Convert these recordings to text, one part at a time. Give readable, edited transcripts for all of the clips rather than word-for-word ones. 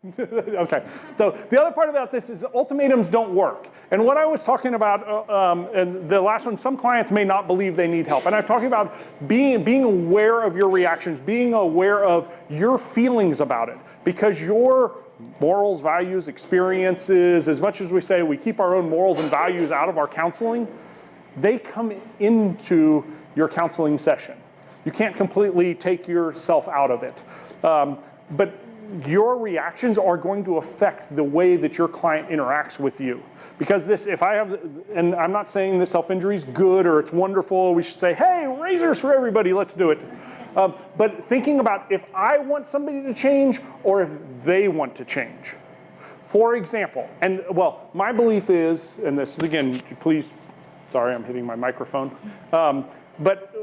Okay, so the other part about this is ultimatums don't work. And what I was talking about, and the last one, some clients may not believe they need help. And I'm talking about being aware of your reactions, being aware of your feelings about it. Because your morals, values, experiences, as much as we say we keep our own morals and values out of our counseling, they come into your counseling session. You can't completely take yourself out of it. But your reactions are going to affect the way that your client interacts with you. Because this, if I have, and I'm not saying that self-injury is good or it's wonderful, we should say, hey, razors for everybody, let's do it. But thinking about if I want somebody to change or if they want to change. For example, and well, my belief is, and this is again, please, sorry, I'm hitting my microphone, but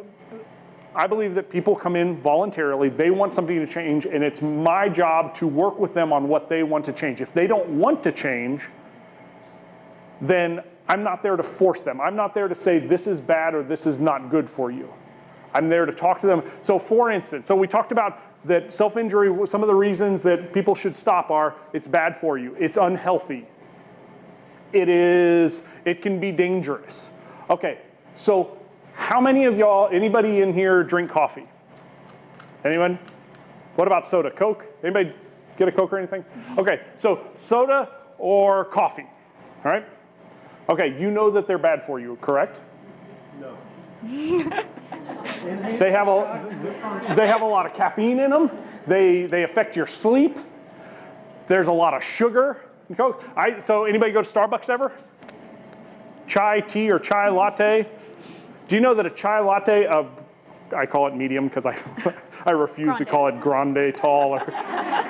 I believe that people come in voluntarily, they want something to change, and it's my job to work with them on what they want to change. If they don't want to change, then I'm not there to force them. I'm not there to say this is bad or this is not good for you. I'm there to talk to them. So for instance, so we talked about that self-injury, some of the reasons that people should stop are it's bad for you, it's unhealthy, it can be dangerous. Okay, so how many of y'all, anybody in here drink coffee? Anyone? What about soda? Coke? Anybody get a Coke or anything? Okay, so soda or coffee, all right? Okay, you know that they're bad for you, correct? No. They have a lot of caffeine in them. They affect your sleep. There's a lot of sugar in Coke. So anybody go to Starbucks ever? Chai tea or chai latte? Do you know that a chai latte, I call it medium because I refuse to call it grande, tall, or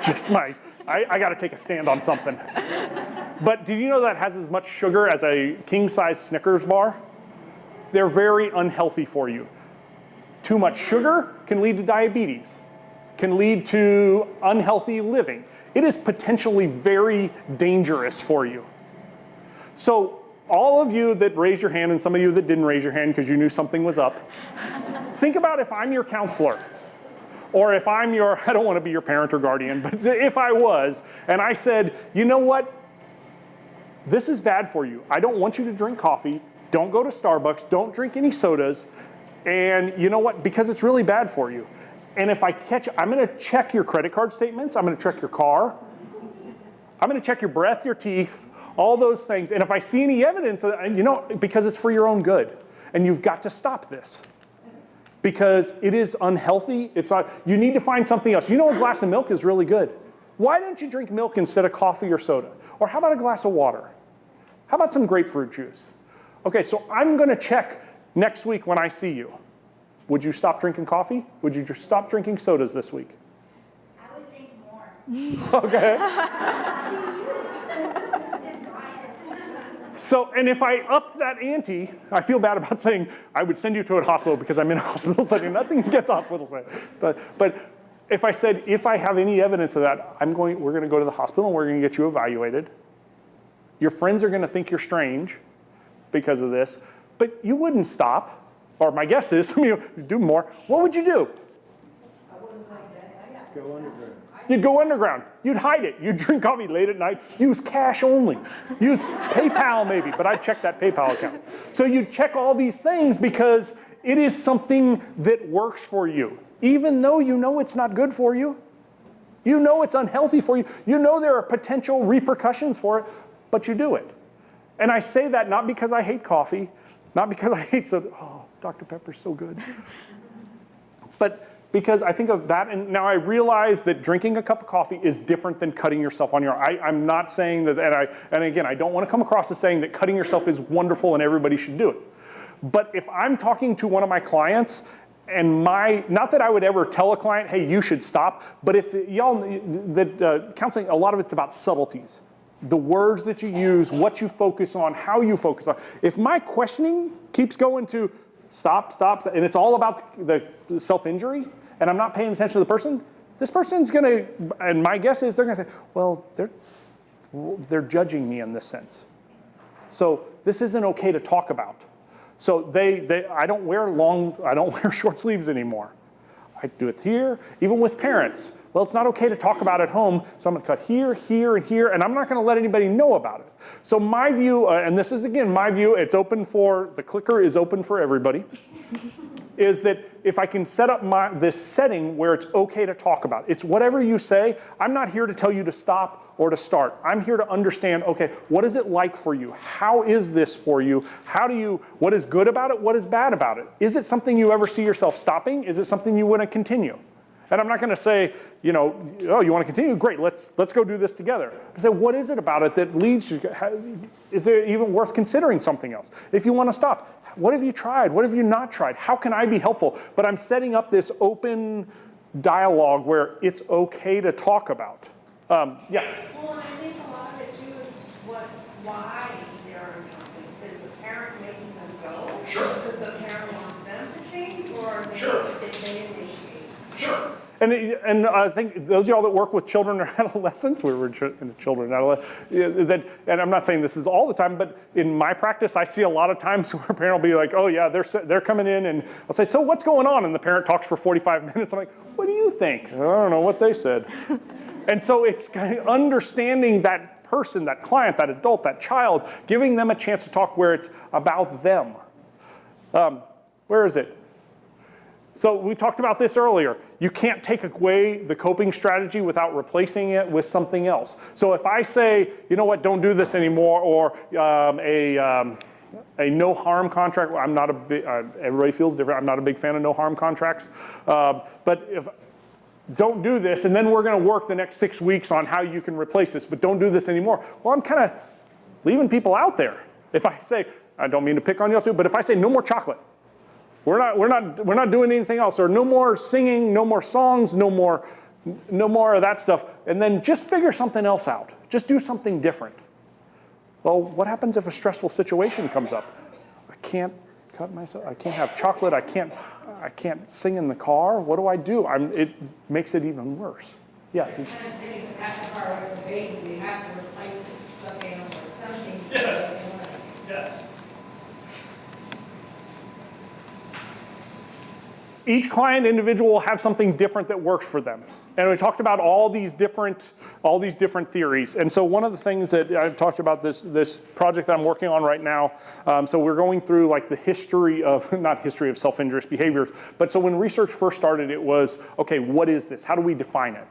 just I got to take a stand on something. But did you know that has as much sugar as a king-size Snickers bar? They're very unhealthy for you. Too much sugar can lead to diabetes, can lead to unhealthy living. It is potentially very dangerous for you. So all of you that raised your hand and some of you that didn't raise your hand because you knew something was up, think about if I'm your counselor or if I'm your, I don't want to be your parent or guardian, but if I was and I said, you know what, this is bad for you. I don't want you to drink coffee. Don't go to Starbucks. Don't drink any sodas. And you know what, because it's really bad for you. And if I catch, I'm going to check your credit card statements. I'm going to check your car. I'm going to check your breath, your teeth, all those things. And if I see any evidence, you know, because it's for your own good. And you've got to stop this. Because it is unhealthy. It's not, you need to find something else. You know, a glass of milk is really good. Why don't you drink milk instead of coffee or soda? Or how about a glass of water? How about some grapefruit juice? Okay, so I'm going to check next week when I see you. Would you stop drinking coffee? Would you just stop drinking sodas this week? I would drink more. Okay. So, and if I upped that ante, I feel bad about saying I would send you to a hospital because I'm in a hospital setting. Nothing gets hospital setting. But if I said, if I have any evidence of that, we're going to go to the hospital and we're going to get you evaluated. Your friends are going to think you're strange because of this, but you wouldn't stop. Or my guess is, you do more. What would you do? I wouldn't like that. Go underground. You'd go underground. You'd hide it. You'd drink coffee late at night. Use cash only. Use PayPal maybe, but I'd check that PayPal account. So you'd check all these things because it is something that works for you. Even though you know it's not good for you. You know it's unhealthy for you. You know there are potential repercussions for it, but you do it. And I say that not because I hate coffee, not because I hate soda. Oh, Dr. Pepper's so good. But because I think of that, and now I realize that drinking a cup of coffee is different than cutting yourself on your own. I'm not saying that, and again, I don't want to come across as saying that cutting yourself is wonderful and everybody should do it. But if I'm talking to one of my clients, and not that I would ever tell a client, hey, you should stop, but if y'all, counseling, a lot of it's about subtleties. The words that you use, what you focus on, how you focus on. If my questioning keeps going to stop, and it's all about the self-injury, and I'm not paying attention to the person, this person's gonna, and my guess is they're gonna say, well, they're judging me in this sense. So this isn't okay to talk about. So I don't wear short sleeves anymore. I do it here, even with parents. Well, it's not okay to talk about at home, so I'm gonna cut here, here, and here, and I'm not gonna let anybody know about it. So my view, and this is again my view, it's open for, the clicker is open for everybody, is that if I can set up this setting where it's okay to talk about, it's whatever you say. I'm not here to tell you to stop or to start. I'm here to understand, okay, what is it like for you? How is this for you? What is good about it? What is bad about it? Is it something you ever see yourself stopping? Is it something you want to continue? And I'm not going to say, oh, you want to continue? Great, let's go do this together. I say, what is it about it that leads you? Is it even worth considering something else? If you want to stop, what have you tried? What have you not tried? How can I be helpful? But I'm setting up this open dialogue where it's okay to talk about. Yeah. Well, and I think a lot of it too is why they're announcing. Is the parent making them go? Sure. Is it the parent wants them to change, or Sure. did they initiate? Sure. And I think those of y'all that work with children or adolescents, we were in children and adolescents, and I'm not saying this is all the time, but in my practice, I see a lot of times where a parent will be like, oh yeah, they're coming in, and I'll say, so what's going on? And the parent talks for 45 minutes. I'm like, what do you think? I don't know what they said. And so it's kind of understanding that person, that client, that adult, that child, giving them a chance to talk where it's about them. Where is it? So we talked about this earlier. You can't take away the coping strategy without replacing it with something else. So if I say, you know what, don't do this anymore, or a no harm contract, I'm not a big, everybody feels different. I'm not a big fan of no harm contracts. But if don't do this, and then we're going to work the next 6 weeks on how you can replace this, but don't do this anymore. Well, I'm kind of leaving people out there. If I say, I don't mean to pick on y'all too, but if I say no more chocolate, we're not doing anything else, or no more singing, no more songs, no more of that stuff, and then just figure something else out. Just do something different. Well, what happens if a stressful situation comes up? I can't cut myself. I can't have chocolate. I can't sing in the car. What do I do? It makes it even worse. Yeah. I kind of think that's the part with the baby. We have to replace the stuffed animal with something. Yes. Yes. Each client individual will have something different that works for them. And we talked about all these different theories. And so one of the things that I've talked about this project that I'm working on right now, so we're going through like the history of, not history of self-injurious behaviors, but so when research first started, it was, okay, what is this? How do we define it?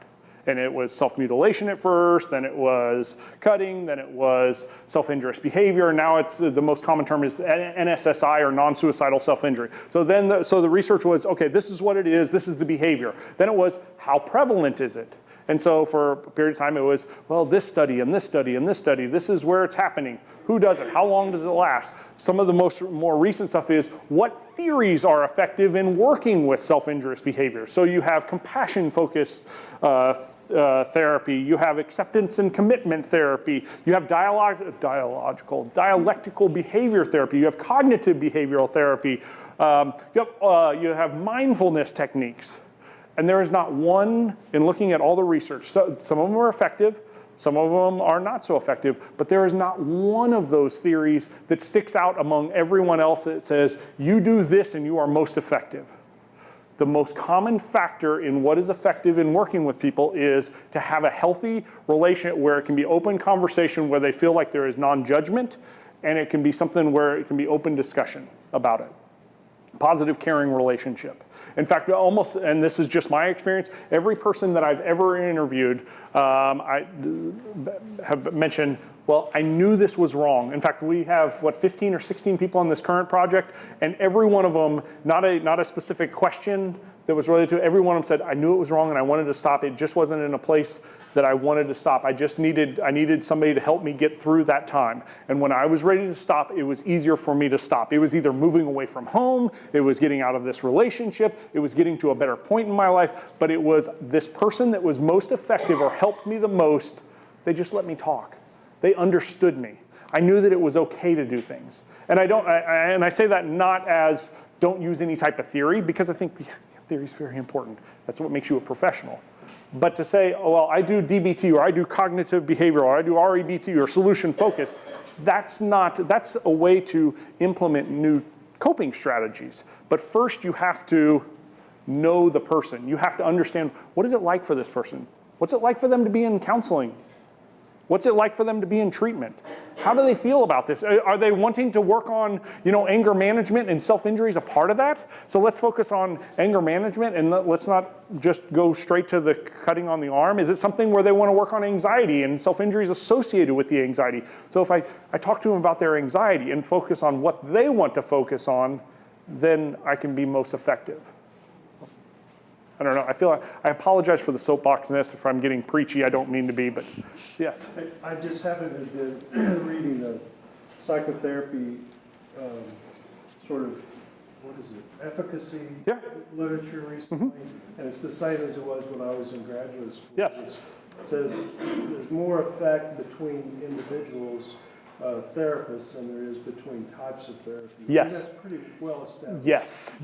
And it was self-mutilation at first, then it was cutting, then it was self-injurious behavior, and now it's the most common term is NSSI, or non-suicidal self-injury. So then the research was, okay, this is what it is, this is the behavior. Then it was, how prevalent is it? And so for a period of time it was, well, this study and this study and this study, this is where it's happening. Who does it? How long does it last? Some of the more recent stuff is, what theories are effective in working with self-injurious behavior? So you have compassion-focused therapy, you have acceptance and commitment therapy, you have dialectical behavior therapy, you have cognitive behavioral therapy, you have mindfulness techniques. And there is not one, in looking at all the research, so some of them are effective, some of them are not so effective, but there is not one of those theories that sticks out among everyone else that says, you do this and you are most effective. The most common factor in what is effective in working with people is to have a healthy relationship where it can be open conversation, where they feel like there is non-judgment, and it can be something where it can be open discussion about it. Positive, caring relationship. In fact, almost, and this is just my experience, every person that I've ever interviewed, I have mentioned, well, I knew this was wrong. In fact, we have, 15 or 16 people on this current project, and every one of them, not a specific question that was related to it, every one of them said, I knew it was wrong and I wanted to stop. It just wasn't in a place that I wanted to stop. I needed somebody to help me get through that time. And when I was ready to stop, it was easier for me to stop. It was either moving away from home, it was getting out of this relationship, it was getting to a better point in my life, but it was this person that was most effective or helped me the most, they just let me talk. They understood me. I knew that it was okay to do things. And I say that not as don't use any type of theory, because I think theory is very important. That's what makes you a professional. But to say, oh, well, I do DBT, or I do cognitive behavior, or I do REBT, or solution focus, that's a way to implement new coping strategies. But first you have to know the person. You have to understand, what is it like for this person? What's it like for them to be in counseling? What's it like for them to be in treatment? How do they feel about this? Are they wanting to work on, anger management, and self-injury is a part of that? So let's focus on anger management and let's not just go straight to the cutting on the arm. Is it something where they want to work on anxiety and self-injury is associated with the anxiety? So if I talk to them about their anxiety and focus on what they want to focus on, then I can be most effective. I don't know, I apologize for the soapboxness. If I'm getting preachy, I don't mean to be, but yes. I just happened to have been reading the psychotherapy sort of, efficacy literature recently, and it's the same as it was when I was in graduate school. Yes. It says there's more effect between individuals, therapists, than there is between types of therapy. Yes. And that's pretty well established.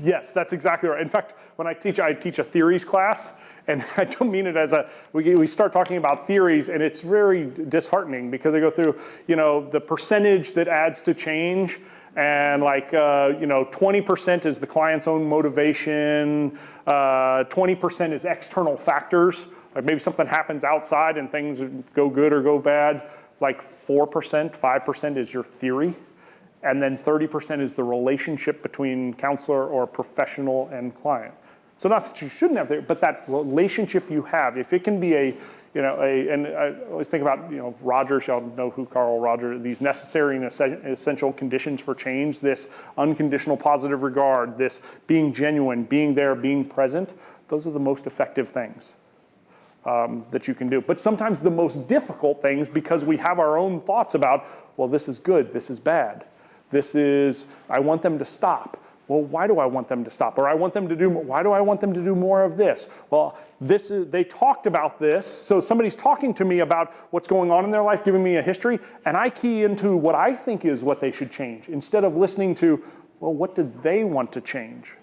Yes, that's exactly right. In fact, when I teach a theories class, and I don't mean it as we start talking about theories, and it's very disheartening because I go through, the percentage that adds to change, and 20% is the client's own motivation, 20% is external factors, like maybe something happens outside and things go good or go bad. Like 4%, 5% is your theory, and then 30% is the relationship between counselor or professional and client. So not that you shouldn't have theory, but that relationship you have, if it can be and I always think about, Rogers, y'all know who Carl Rogers, these necessary and essential conditions for change, this unconditional positive regard, this being genuine, being there, being present, those are the most effective things. That you can do. But sometimes the most difficult things, because we have our own thoughts about, well, this is good, this is bad. I want them to stop. Well, why do I want them to stop? Or why do I want them to do more of this? Well, they talked about this, so somebody's talking to me about what's going on in their life, giving me a history, and I key into what I think is what they should change, instead of listening to, well, what do they want to change?